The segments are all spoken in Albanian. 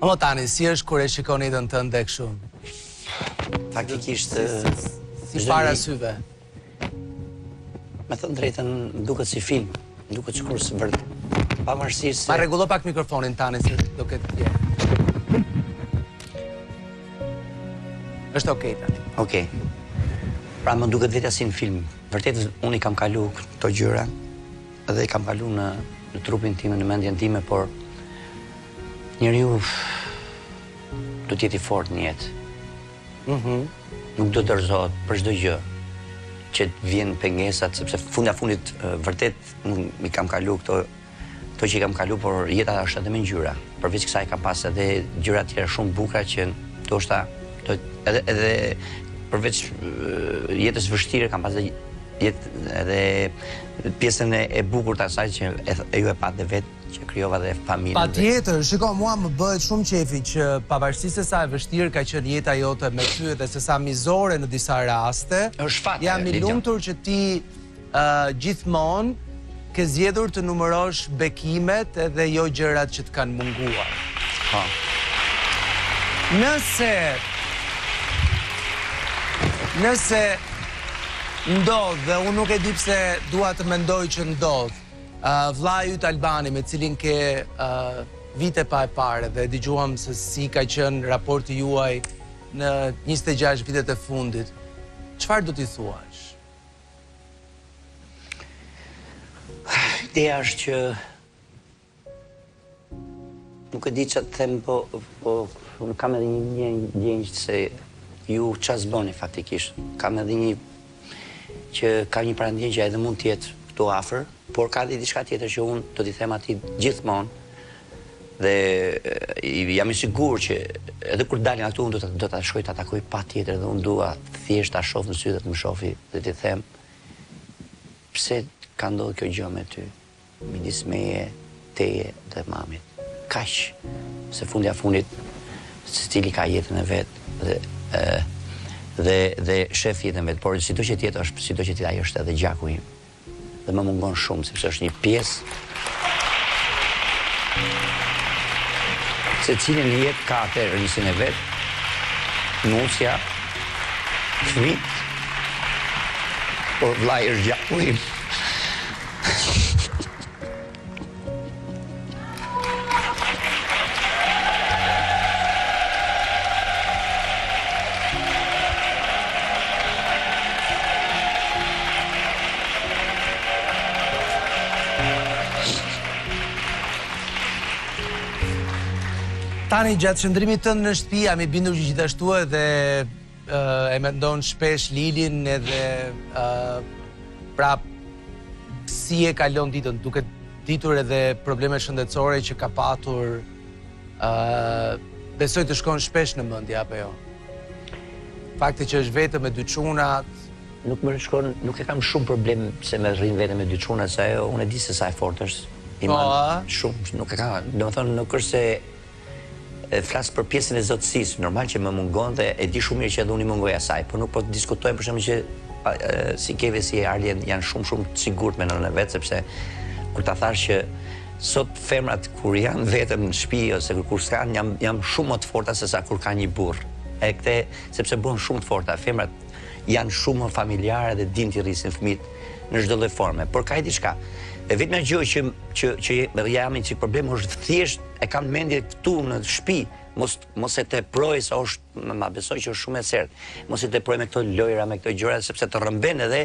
Mo tani, si është kur e shikon jetën tënde kështu? Faktikisht... Si para syve? Me thënë drejtën, duket si film, duket sikur së vërtet. Pavarësisht se... Ma rregullo pak mikrofonin tani, se do këtë tje. Është okej tani. Okej. Pra më duket vetja si në film. Vërtet, unë i kam kalu këto gjëra, edhe i kam kalu në trupin time, në mendjen time, por njeriu do t'jeti fort në jetë. Nuk do të rëzohet për çdo gjë që të vjen pengesat, sepse fundit vërtet i kam kalu këto që i kam kalu, por jeta është edhe me ngjyra. Përveç kësaj kam pas edhe gjëra tjera shumë bukura që ndoshta edhe përveç jetës vështire kam pas edhe pjesën e bukur të asaj që ju e patë vetë që krijova dhe familjen. Patjetër, shiko, mua më bëhet shumë qefi që pavarësisht se sa e vështirë ka qenë jeta jote me ty dhe se sa mizore në disa raste, jam i lumtur që ti gjithmonë ke zgjedhur të numërosh bekimet edhe jo gjërat që të kanë munguar. Nëse ndodh, dhe unë nuk e di pse dua të mendoj që ndodh, vllai yt Albani me cilin ke vite pa e pare dhe dëgjuam se si ka qenë raporti juaj në 26 vitet e fundit, çfarë do t'i thuash? Ideja është që nuk e di që të them, po kam edhe një ndjenjë se ju çfarë zboni faktikisht. Kam edhe një që ka një parandjen që edhe mund t'jetë këtu afër, por ka dhe diçka tjetër që unë do t'i them atij gjithmonë dhe jam i sigurt që edhe kur dalin nga këtu unë do ta shkoj ta takoj patjetër dhe unë dua thjesht ta shoh në sy dhe të më shofi dhe t'i them pse ka ndodhur kjo gjë me ty, midis meje, teje dhe mamit. Kaq, se fundja fundit secili ka jetën e vet dhe shef jetën vet, por sido që tjetër është, sido që tjetër ajo është edhe gjaku im. Dhe më mungon shumë, sepse është një pjesë se cilin në jetë ka atë rënjësin e vetë, nusja, fëmijët, por vllai është gjaku im. Tani, gjatë qëndrimit tënë në shtëpi, jam i bindur që gjithashtu edhe e mendon shpesh Lilin edhe pra si e kalon ditën, duke ditur edhe probleme shëndetësore që ka patur, besoj të shkon shpesh në mendje apo jo? Fakti që është vetëm me dy çunat. Nuk më shkon, nuk e kam shumë problem se me rrin vetëm me dy çunat, se ajo unë e di se sa e fortë është. Shumë, nuk e ka, domethënë nuk është se flas për pjesën e zotësisë, normal që më mungon dhe e di shumë mirë që edhe unë i mungoj asaj, por nuk po të diskutojmë për shembull që si Keve si Arlien janë shumë të sigurt me nënën e vet, sepse kur ta thash që sot femrat kur janë vetëm në shtëpi ose kur s'kan jam shumë më të forta se sa kur ka një burr. E këtë sepse bën shumë të forta, femrat janë shumë më familjare dhe din t'i rrisin fëmijët në çdo lloj forme, por ka diçka. E vetmja gjë që jam një çik problem është thjesht e kam në mendje këtu në shtëpi, mos e teproj sa është, ma besoj që është shumë e certë. Mos e teproj me këto lojra, me këto gjëra sepse të rrëmben edhe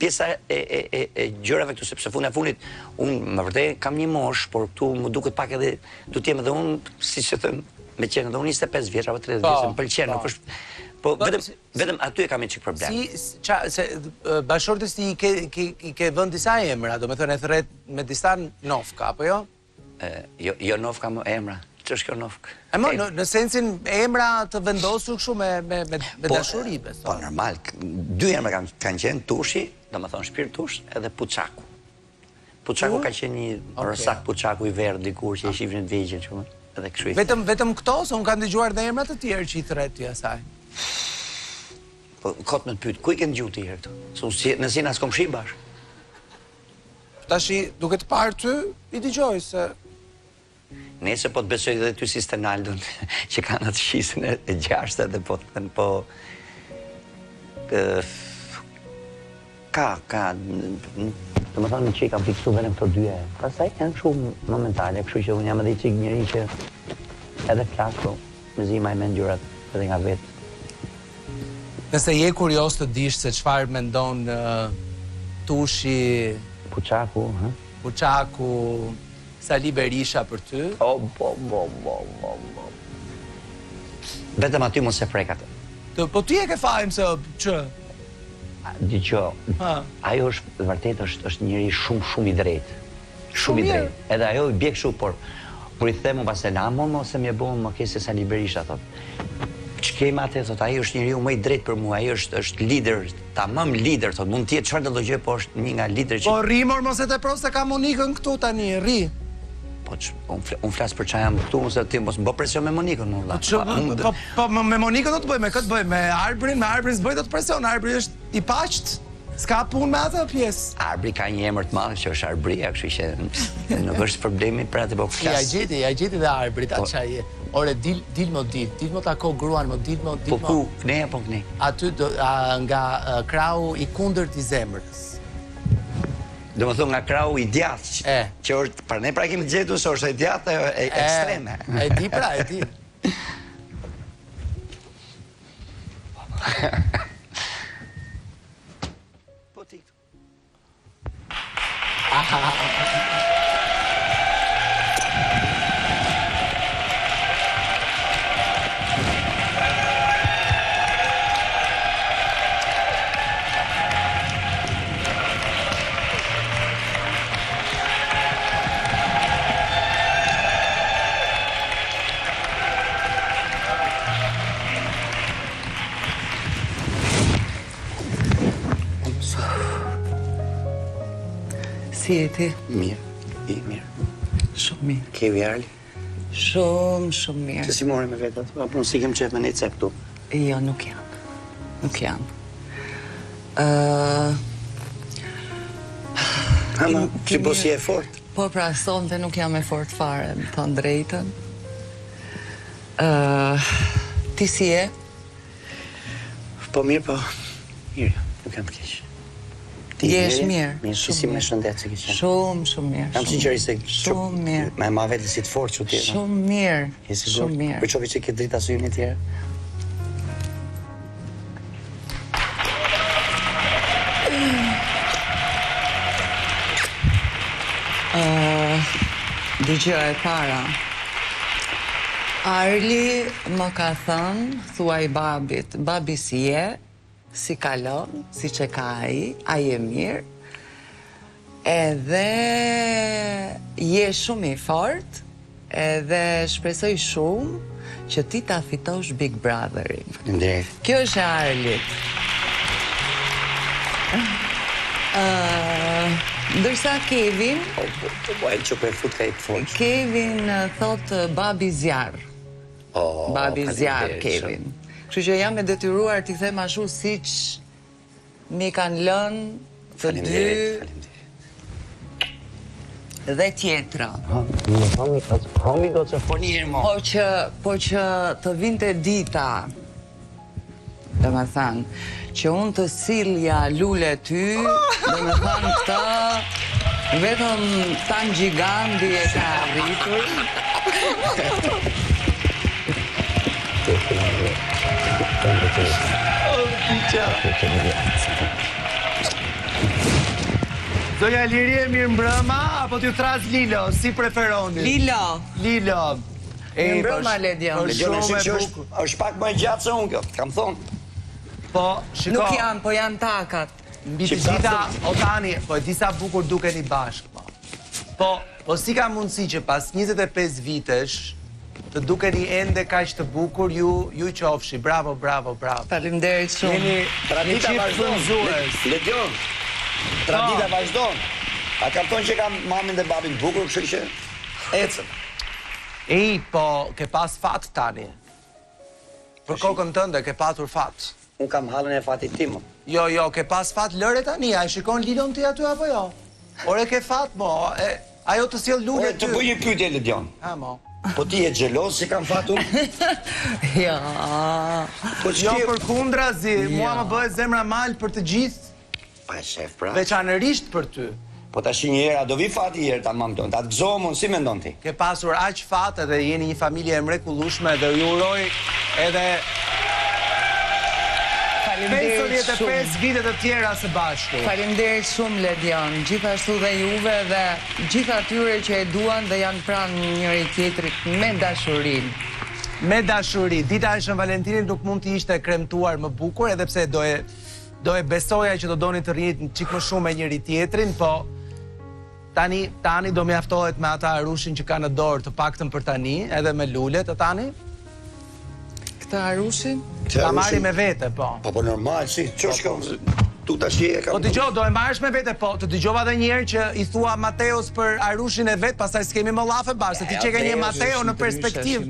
pjesa e gjërave këtu, sepse fundit unë më vërtet kam një moshë, por këtu më duket pak edhe do të jem edhe unë, siç e them, me qenë edhe unë 25 vjeç apo 30 vjeç, më pëlqen, nuk është. Po vetëm aty e kam një çik problem. Se bashortës ti i ke vënë disa emra, do me thënë e thret me disa nofka, apo jo? Jo nofka, më emra. Që është kjo nofk? Në sensin emra të vendosur kështu me dashuri, beso. Po, normal. 2 emra kanë qenë Tushi, do me thonë Shpirt Tush, edhe Puçaku. Puçaku ka qenë një rësak Puçaku i verdh dikur që i shifnin të vegjël, edhe kështu. Vetëm këto, se unë kanë dëgjuar dhe emra të tjerë që i thret ty asaj. Po, kot me të pyet, ku i kënë gjuhë të herë këtu? Nëse jena s'kom shi bashkë. Tashi, duke të parë ty, i dëgjoj se... Nese po të besoj dhe ty si Stenaldun, që kanë atë shisën e gjashtë dhe po të thënë, po... Ka, të më thonë që i kam fiksu vetëm këto dyja. Pastaj janë shumë momentale, kështu që unë jam edhe i qik njëri që edhe flasë, me zi ma i menjurat edhe nga vetë. Nëse je kurios të dish se çfarë mendon Tushi, Kuçaku, Sali Berisha për ty? Vetëm aty mos e frek atë. Po ti e ke fajmë se që? Diqo, ajo është vërtet është njëri shumë i drejtë. Shumë i drejtë. Edhe ajo i bje kështu, por i themu pas e namon, ose më e bonë më kese Sali Berisha, thot. Që kema atë, thot, ajo është njëri më i drejtë për mua, ajo është lider, tamam lider, thot, mund tjetë qërë të gjë, po është një nga lider që... Po ri, mor, mos e të pro se ka Monikën këtu tani, ri. Po që, unë flasë për qa jam këtu, se ti mos më bo presion me Monikën, në vla. Po me Monikën do të bëj, me këtë bëj, me Arbrin s'bëj do të presion, Arbri është i paqt, s'ka pun me atë pjesë. Arbri ka një emër të madh që është Arbria, kështu që nuk është problemi për atë, po flasë. Ja gjeti dhe Arbrit, atë qa je. Ore, dil mo tako gruan, dil mo... Po ku, këne apo këne? Aty nga krau i kundërt i zemrës. Do më thonë nga krau i djathë, që është, pra ne pra kemi gjetu se është e djathë e ekstreme. E di pra, e di. Po ti. Si e ti? Mirë. Shumë mirë. Kevi Arli? Shumë mirë. Që si mori me vetat? Apo nësi kem qef me nejtë cep këtu? Jo, nuk janë. Nuk janë. Ama, që po si e fort? Po pra, sonte nuk jam e fort fare, më thonë drejtën. Ti si e? Po mirë, po. Mirë, nuk jam të keqë. Jesh mirë. Mirë, si me shëndet se kështë qenë. Shumë mirë. Jam sinqerisht shumë mirë. Me ma vetë si të fort që tjerë. Shumë mirë. Shumë mirë. Për qovi që këtë drita së ju një tjerë? Dëgjoj e para. Arli më ka thënë, thuaj babit, babi si je, si kalon, si që ka ai e mirë, edhe je shumë i fort, edhe shpresoj shumë që ti ta fitosh Big Brotherin. Faleminderit. Kjo është e Arlit. Ndërsa Kevin... Po e që për e fut ka i të fort. Kevin thot babi zjarë. Babi zjarë, Kevin. Kështu që jam e detyruar t'i them ashtu siç mi kanë lënë të dy dhe tjetra. Homi do të foni herë mo. Po që të vinte dita, dhe me thanë, që unë të silja lule ty, dhe me thanë këta, vetëm tanë gjigandi e ka arritur. Doja Lirie, mirë mbrëma, apo t'ju tras Lilo, si preferoni? Lilo. Mirë mbrëma, Ledion. është pak më e gjatë se unë kjo, kam thonë. Po, shiko... Nuk janë, po janë takat. Mbi të gjitha, o tani, po e disa bukur dukeni bashkë. Po si ka mundësi që pas 25 vitesh, të dukeni ende kaq të bukur, ju qofshi. Bravo. Faleminderit shumë. Jeni Tradita vazhdon. Ledion, tradita vazhdon. A kam thonë që kam mamin dhe babin bukur, kështu që ecëm. Po, ke pas fat tani. Për kokën tënde, ke patur fat. Unë kam halën e fatit tim. Jo, ke pas fat lëre tani, a e shikon Lilon ti aty apo jo? Ore ke fat, mo, Ajo të sjell lule ty. Të bëj një pyetje Ledion. Ha mo. Po ti je xheloz si kam fatur? Ja. Po Jo përkundrazi, mua më bëhet zemra mal për të gjithë, Pa shef, pra. veçanërisht për ty. Po tash një herë, a do vi fati një herë ta mam tonë, ta të gëzohëm, si mendon ti? Ke pasur aq fat dhe jeni një familje e mrekullueshme dhe ju uroj edhe 55 vite të tjera së bashku. Faleminderit shumë Ledion, gjithashtu dhe juve dhe gjithë atyre që e duan dhe janë pranë njëri tjetrit me dashurinë. Me dashuri, dita e Shën Valentinit nuk mund të ishte kremtuar më bukur, edhe pse do e besoja që do doni të rrinit një çik më shumë me njëri tjetrin, po tani do mjaftohet me ata arushin që ka në dorë, të paktën për tani, edhe me lulet të tani. Këtë arushin? Ta marri me vete, po. Po normal, si, që shko, tu tash je kam... Po dëgjoj, do e marrësh me vete, po, të dëgjova edhe një herë që i thua Mateos për arushin e vet, pastaj s'kemi më llafe bashkë, se ti që ke një Mateo në perspektivë.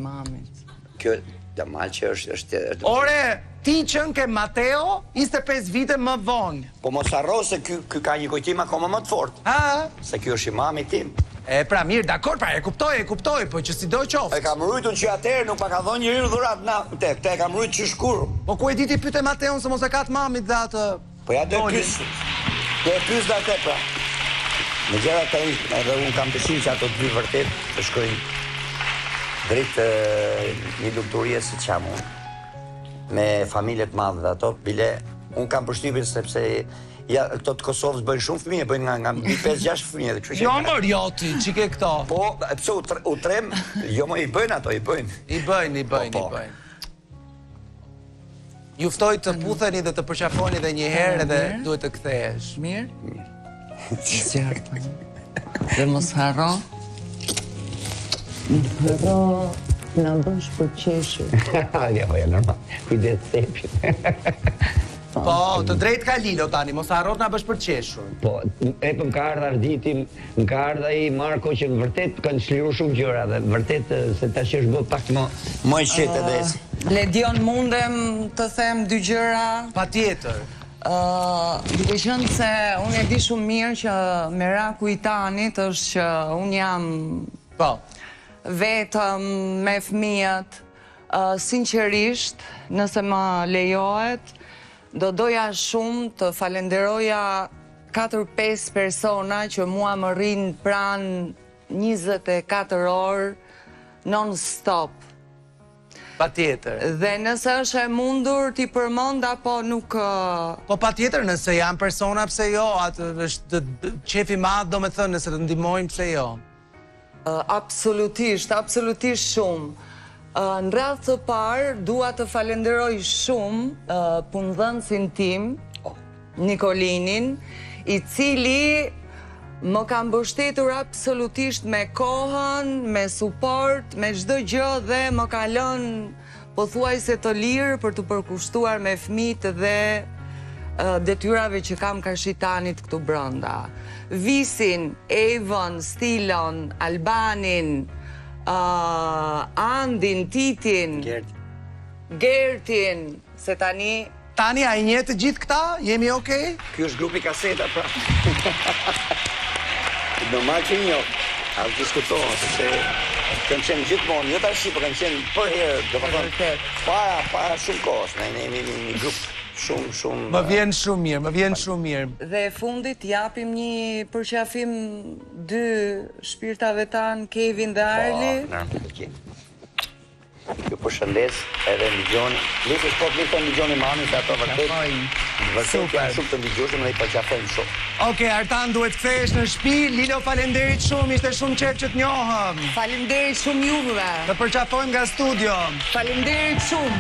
Kjo, da mal që është... Ore, ti qën ke Mateo 25 vite më vonë. Po mos harro se ky ka një kujtim akoma më të fortë. Ha? Se ky është i mami tim. E pra mirë, dakor, pra e kuptoj, po që si do qoftë. E kam rujtur që atëherë nuk pa ka dhënë njëri dhurat na, te kam rujtur që shkur. Po ku e di ti pyete Mateon se mos e ka të mamit dhe atë. Po ja do pyes dhe atë pra. Në gjëra të edhe unë kam dëshirë që ato të dy vërtet të shkojnë drejt një lukturie si qam unë. Me familjet madhe dhe ato, bile unë kam përshtypjen sepse ja, këto të Kosovës bëjnë shumë fëmijë, bëjnë nga 5-6 fëmijë. Jo mër, jo ti, që ke këto. Po, pse u trem, jo më i bëjnë ato, i bëjnë. I bëjnë. Juftoj të putheni dhe të përqafoni dhe një herë dhe duhet të kthehesh. Mirë? Qartë. Dhe mos harro. Na bësh për qeshur. Ja, normal. Kujdes thepin. Po, të drejt ka Lilo tani, mos harro na bësh për qeshur. Po, më ka ardhur arditim, më ka ardhur ai Marko që në vërtet kanë çliruar shumë gjëra dhe vërtet se tash është bë pak më i qetë edhe. Ledion, mundem të them dy gjëra? Patjetër. Duke qenë se unë e di shumë mirë që meraku i Tanit është që unë jam vetëm me fëmijët, sinqerisht, nëse më lejohet, do doja shumë të falenderoja 4-5 persona që mua më rrinë pranë 24 orë non-stop. Patjetër. Dhe nëse është e mundur t'i përmend apo nuk... Po patjetër, nëse janë persona pse jo, atë është qefi madh, do me thënë, nëse të ndihmojmë pse jo. Absolutisht shumë. Në radhë të parë, dua të falenderoj shumë punëdhënësin tim, Nikolinin, i cili më ka mbështetur absolutisht me kohën, me suport, me çdo gjë dhe më ka lënë pothuajse të lirë për të përkushtuar me fëmijët dhe detyrave që kam Kashitanit këtu brenda. Visin, Evën, Stilon, Albanin, Andin, Titin, Gertin, se tani... Tani, a i nje të gjithë këta? Jemi okej? Ky është grupi kaseta, pra. Normal që njo, a të diskutohen, se kanë qenë gjithmonë, jo tash, po kanë qenë për herë, do të thonë, para shumë kohës, ne jemi një grup shumë... Më vjen shumë mirë. Dhe fundit japim një përqafim dy shpirtave tanë, Kevin dhe Arli. Ju përshëndes edhe ndigjoni. Lisës po të lisë të ndigjoni mami, se ato vërtet janë shumë të ndigjushme dhe i përqafojmë shumë. Okej, Artan, duhet kthehesh në shtëpi. Lilo, falenderit shumë, ishte shumë qejf që të njohëm. Falenderit shumë juve. Të përqafojmë nga studio. Falenderit shumë.